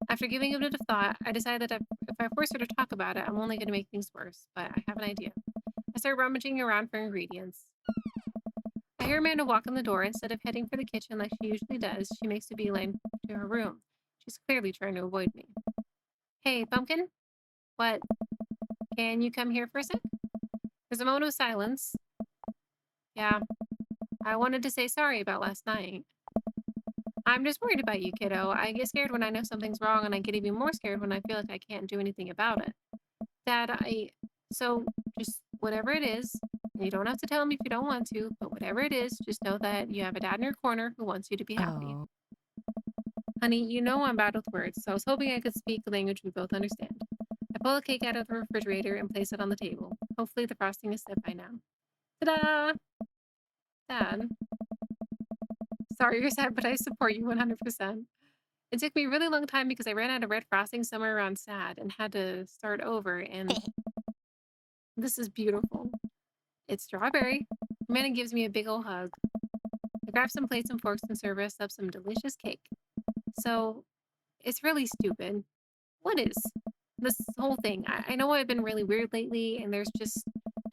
After giving it a if I decided that if I force her to talk about it, I'm only going to make things worse. But I have an idea. I start rummaging around for ingredients. I hear Amanda walk in the door. Instead of heading for the kitchen like she usually does, she makes a beeline to her room. She's clearly trying to avoid me. Hey, Pumpkin? What? Can you come here for a sec? There's a moment of silence. Yeah, I wanted to say sorry about last night. I'm just worried about you, kiddo. I get scared when I know something's wrong, and I get even more scared when I feel like I can't do anything about it. Dad, so just whatever it is, and you don't have to tell me if you don't want to, but whatever it is, just know that you have a dad in your corner who wants you to be happy. oh. Honey, you know I'm bad with words, so I was hoping I could speak a language we both understand. I pull a cake out of the refrigerator and place it on the table. Hopefully the frosting is set by now. Ta-da! Dad. Sorry you're sad, but I support you 100%. It took me a really long time because I ran out of red frosting somewhere around sad and had to start over, and this is beautiful. It's strawberry. Amanda gives me a big ol' hug. I grab some plates and forks and serve us up some delicious cake. So, it's really stupid. What is this whole thing? I know I've been really weird lately, and there's just,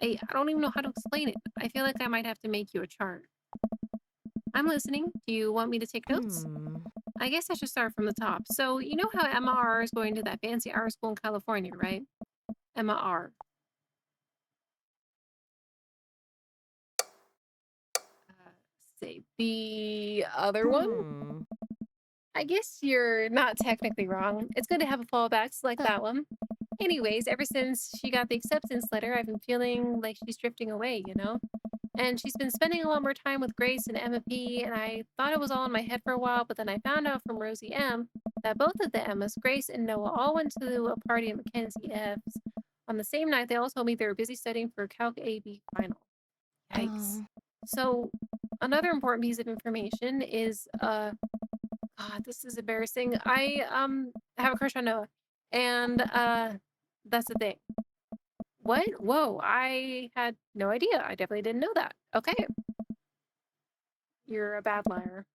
I don't even know how to explain it. I feel like I might have to make you a chart. I'm listening. Do you want me to take notes? I guess I should start from the top. So, you know how Emma R is going to that fancy art school in California, right? Emma R. Uh, Say the other one? I guess you're not technically wrong. It's good to have a fallback, just like that one. Anyways, ever since she got the acceptance letter, I've been feeling like she's drifting away, you know? And she's been spending a lot more time with Grace and Emma P. And I thought it was all in my head for a while, but then I found out from Rosie M that both of the Emmas, Grace and Noah, all went to a party at Mackenzie F's. On the same night, they all told me they were busy studying for Calc AB final. Yikes. So, another important piece of information is God, this is embarrassing. I have a crush on Noah. And that's the thing. What? Whoa, I had no idea. I definitely didn't know that. Okay, you're a bad liar.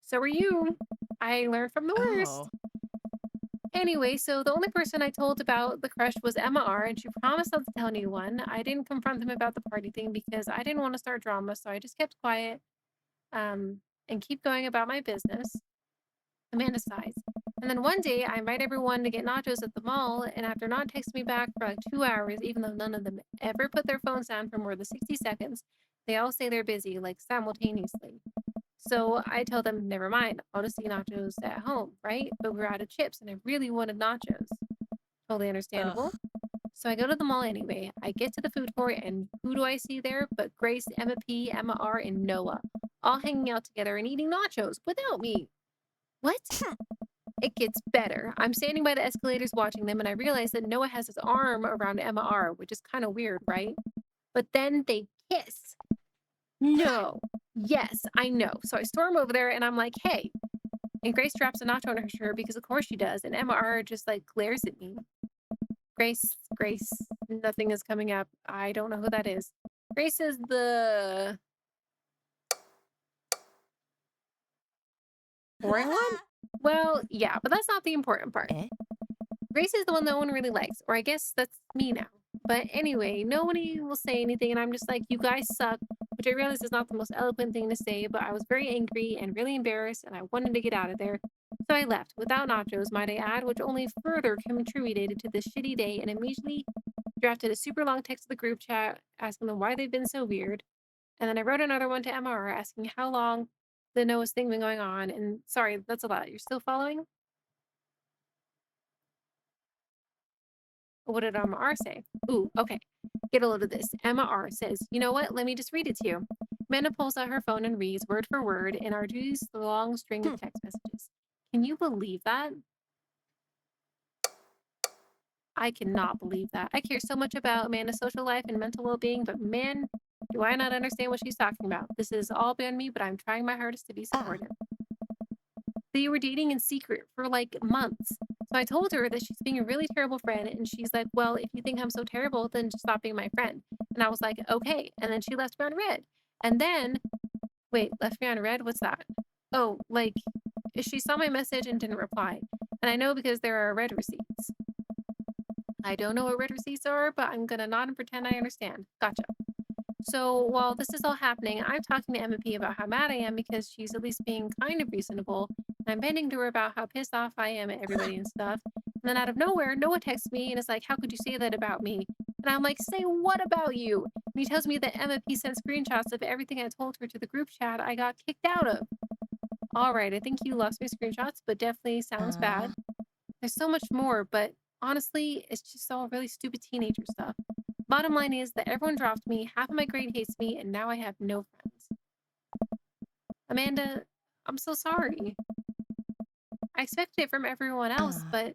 So are you. I learned from the worst. Anyway, so the only person I told about the crush was Emma R, and she promised not to tell anyone. I didn't confront them about the party thing because I didn't want to start drama, so I just kept quiet and keep going about my business. Amanda sighs. And then one day, I invite everyone to get nachos at the mall, and after not texting me back for like 2 hours, even though none of them ever put their phones down for more than 60 seconds, they all say they're busy, like simultaneously. So I tell them, never mind, I'll just eat nachos at home, right? But we're out of chips, and I really wanted nachos. Totally understandable. So I go to the mall anyway. I get to the food court, and who do I see there but Grace, Emma P, Emma R, and Noah, all hanging out together and eating nachos without me. What? It gets better. I'm standing by the escalators watching them, and I realize that Noah has his arm around Emma R, which is kind of weird, right? But then they kiss. No. Yes, I know. So I storm over there and I'm like, hey. And Grace drops a nacho on her shirt because of course she does. And Emma R just like glares at me. Grace, nothing is coming up. I don't know who that is. Grace is the boring one? Well, yeah, but that's not the important part. Grace is the one no one really likes, or I guess that's me now. But anyway, nobody will say anything, and I'm just like, you guys suck, which I realize is not the most eloquent thing to say, but I was very angry and really embarrassed, and I wanted to get out of there. So I left, without nachos, might I add, which only further contributed to this shitty day, and immediately drafted a super long text to the group chat asking them why they've been so weird. And then I wrote another one to MR asking how long the Noah's thing been going on. And sorry, that's a lot. You're still following? What did Emma R say? Ooh, okay. Get a load of this. Emma R says, you know what? Let me just read it to you. Amanda pulls out her phone and reads word for word in Arju's long string of text messages. Can you believe that? I cannot believe that. I care so much about Amanda's social life and mental well being, but man, do I not understand what she's talking about. This is all beyond me, but I'm trying my hardest to be supportive. They were dating in secret for like months. So I told her that she's being a really terrible friend. And she's like, well, if you think I'm so terrible, then just stop being my friend. And I was like, okay. And then she left me on red. And then, wait, left me on red? What's that? Oh, like, she saw my message and didn't reply. And I know because there are red receipts. I don't know what red receipts are, but I'm gonna nod and pretend I understand. Gotcha. So while this is all happening, I'm talking to Emma P about how mad I am because she's at least being kind of reasonable. And I'm venting to her about how pissed off I am at everybody and stuff. And then out of nowhere, Noah texts me and is like, how could you say that about me? And I'm like, say what about you? And he tells me that Emma P sent screenshots of everything I told her to the group chat I got kicked out of. All right, I think you lost my screenshots, but definitely sounds bad. There's so much more, but honestly, it's just all really stupid teenager stuff. Bottom line is that everyone dropped me, half of my grade hates me, and now I have no friends. Amanda, I'm so sorry. I expected it from everyone else, but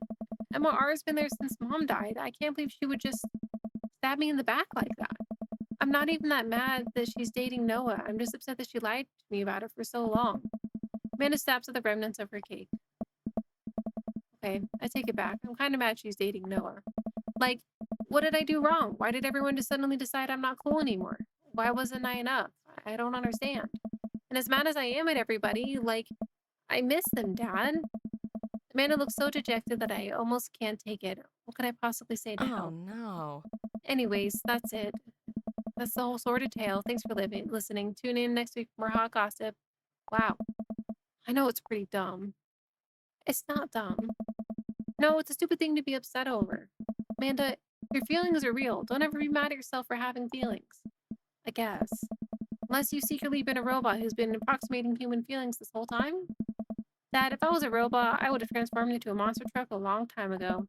MR's been there since mom died. I can't believe she would just stab me in the back like that. I'm not even that mad that she's dating Noah. I'm just upset that she lied to me about it for so long. Amanda stabs at the remnants of her cake. Okay, I take it back. I'm kind of mad she's dating Noah. Like, what did I do wrong? Why did everyone just suddenly decide I'm not cool anymore? Why wasn't I enough? I don't understand. And as mad as I am at everybody, like, I miss them, Dad. Amanda looks so dejected that I almost can't take it. What could I possibly say to Oh help? no. Anyways, that's it. That's the whole sordid tale. Thanks for listening. Tune in next week for more hot gossip. Wow. I know it's pretty dumb. It's not dumb. No, it's a stupid thing to be upset over. Amanda, your feelings are real. Don't ever be mad at yourself for having feelings. I guess. Unless you've secretly been a robot who's been approximating human feelings this whole time. Dad, if I was a robot, I would have transformed into a monster truck a long time ago.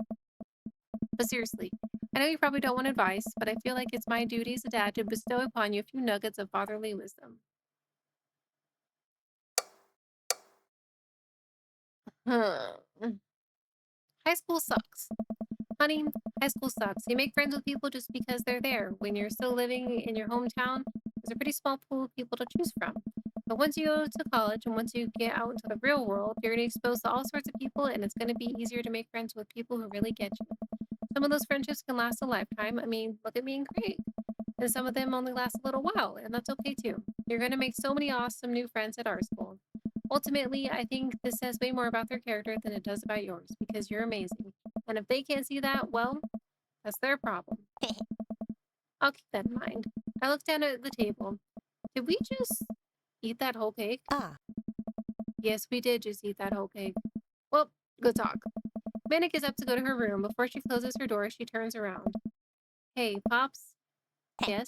But seriously, I know you probably don't want advice, but I feel like it's my duty as a dad to bestow upon you a few nuggets of fatherly wisdom. Huh. High school sucks. Honey, high school sucks. You make friends with people just because they're there. When you're still living in your hometown, there's a pretty small pool of people to choose from. But once you go to college and once you get out into the real world, you're going to be exposed to all sorts of people, and it's going to be easier to make friends with people who really get you. Some of those friendships can last a lifetime. I mean, look at me and Craig. And some of them only last a little while, and that's okay too. You're going to make so many awesome new friends at our school. Ultimately, I think this says way more about their character than it does about yours because you're amazing. And if they can't see that, well, that's their problem. I'll keep that in mind. I looked down at the table. Did we just eat that whole cake? Ah. Yes, we did just eat that whole cake. Well, good talk. Amanda gets up to go to her room. Before she closes her door, she turns around. Hey, Pops? Yes?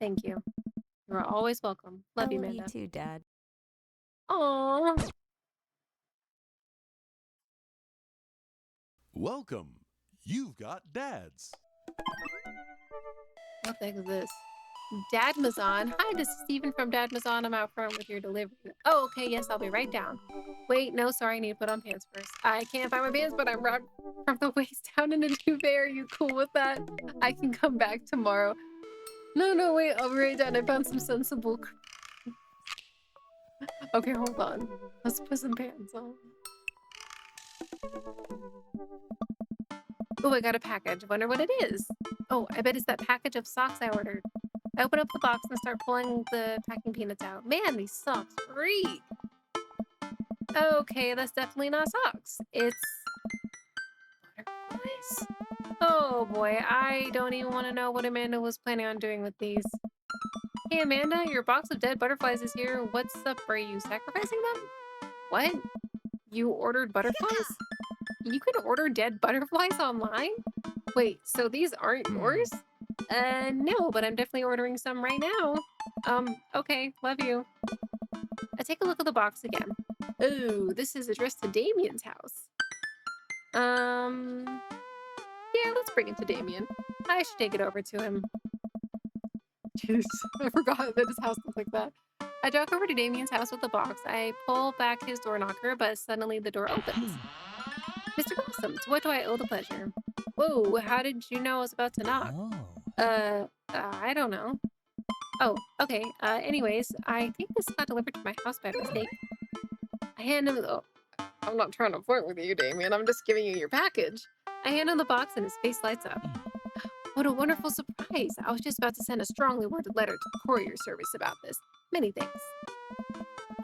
Thank you. You are always welcome. I Love you, love you Amanda. too, Dad. Aww. Welcome. You've got dads. What the heck is this? Dad Mazan. Hi, this is Stephen from Dad Mazan. I'm out front with your delivery. Oh, okay, yes, I'll be right down. Wait, no, sorry, I need to put on pants first. I can't find my pants, but I'm wrapped from the waist down in a duvet. Are you cool with that? I can come back tomorrow. No, wait, I'll be right down. I found some sensible. Okay, hold on. Let's put some pants on. Oh, I got a package. Wonder what it is. Oh, I bet it's that package of socks I ordered. I open up the box and start pulling the packing peanuts out. Man, these socks freak. Okay, that's definitely not socks. It's butterflies. Oh boy, I don't even want to know what Amanda was planning on doing with these. Hey Amanda, your box of dead butterflies is here. What's up? Are you sacrificing them? What? You ordered butterflies? You can order dead butterflies online? Wait, so these aren't yours? No, but I'm definitely ordering some right now. Okay, love you. I take a look at the box again. Ooh, this is addressed to Damien's house. Yeah, let's bring it to Damien. I should take it over to him. Jeez, I forgot that his house looked like that. I walk over to Damien's house with the box. I pull back his door knocker, but suddenly the door opens. Mr. Blossom, to what do I owe the pleasure? Whoa, how did you know I was about to knock? I don't know. Oh, okay. Anyways, I think this got delivered to my house by mistake. I hand him the... Oh, I'm not trying to flirt with you, Damien. I'm just giving you your package. I hand him the box and his face lights up. What a wonderful surprise. I was just about to send a strongly worded letter to the courier service about this. Many thanks.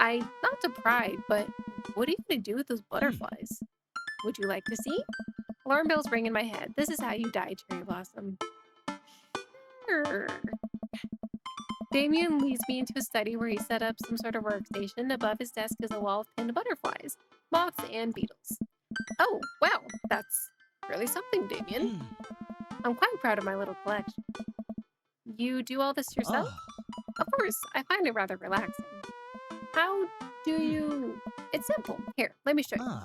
Not to pry, but what are you going to do with those butterflies? Would you like to see? Alarm bells ring in my head. This is how you die, Cherry Blossom. Damien leads me into a study where he set up some sort of workstation. Above his desk is a wall of pinned butterflies, moths, and beetles. Oh, wow, that's really something, Damien. I'm quite proud of my little collection. You do all this yourself? Of course, I find it rather relaxing. How do you... It's simple. Here, let me show you.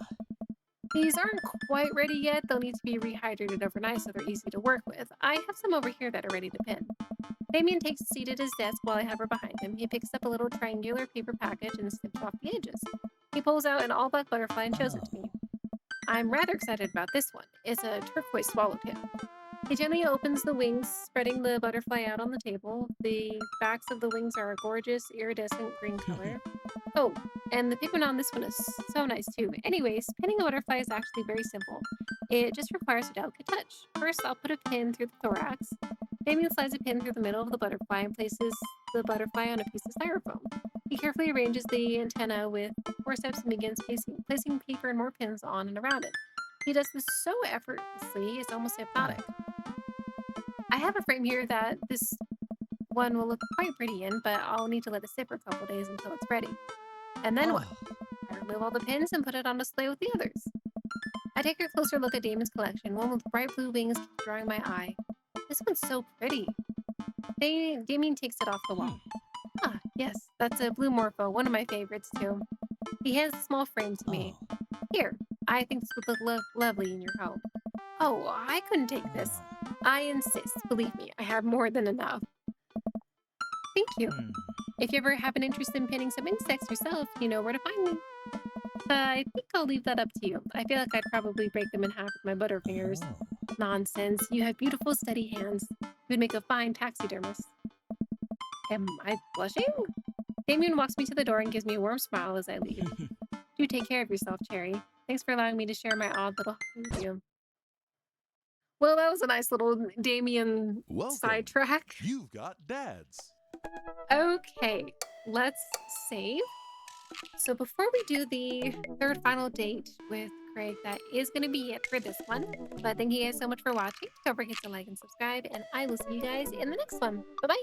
These aren't quite ready yet. They'll need to be rehydrated overnight so they're easy to work with. I have some over here that are ready to pin. Damien takes a seat at his desk while I hover behind him. He picks up a little triangular paper package and snips off the edges. He pulls out an all-black butterfly and shows it to me. I'm rather excited about this one. It's a turquoise swallowtail. He gently opens the wings, spreading the butterfly out on the table. The backs of the wings are a gorgeous, iridescent green color. Oh, and the pigment on this one is so nice too. Anyways, pinning a butterfly is actually very simple. It just requires a delicate touch. First, I'll put a pin through the thorax. Damien slides a pin through the middle of the butterfly and places the butterfly on a piece of styrofoam. He carefully arranges the antenna with 4 steps and begins placing paper and more pins on and around it. He does this so effortlessly, it's almost hypnotic. I have a frame here that this one will look quite pretty in, but I'll need to let it sit for a couple days until it's ready. And then what? Oh. I remove all the pins and put it on display with the others. I take a closer look at Damon's collection. One with bright blue wings keeps drawing my eye. This one's so pretty. Damien takes it off the wall. Ah, yes, that's a blue morpho, one of my favorites too. He hands the small frame to me. Oh. Here, I think this would look lovely in your home. Oh, I couldn't take this. I insist. Believe me, I have more than enough. Thank you. Hmm. If you ever have an interest in pinning some insects yourself, you know where to find me. I think I'll leave that up to you. I feel like I'd probably break them in half with my butterfingers. Oh. Nonsense. You have beautiful, steady hands. You'd make a fine taxidermist. Am I blushing? Damien walks me to the door and gives me a warm smile as I leave. Do take care of yourself, Cherry. Thanks for allowing me to share my odd little hobby with you. Well, that was a nice little Damien Welcome. sidetrack. You've got dads. Okay, let's save. So before we do the third final date with Craig, that is going to be it for this one. But thank you guys so much for watching. Don't forget to like and subscribe, and I will see you guys in the next one. Bye-bye.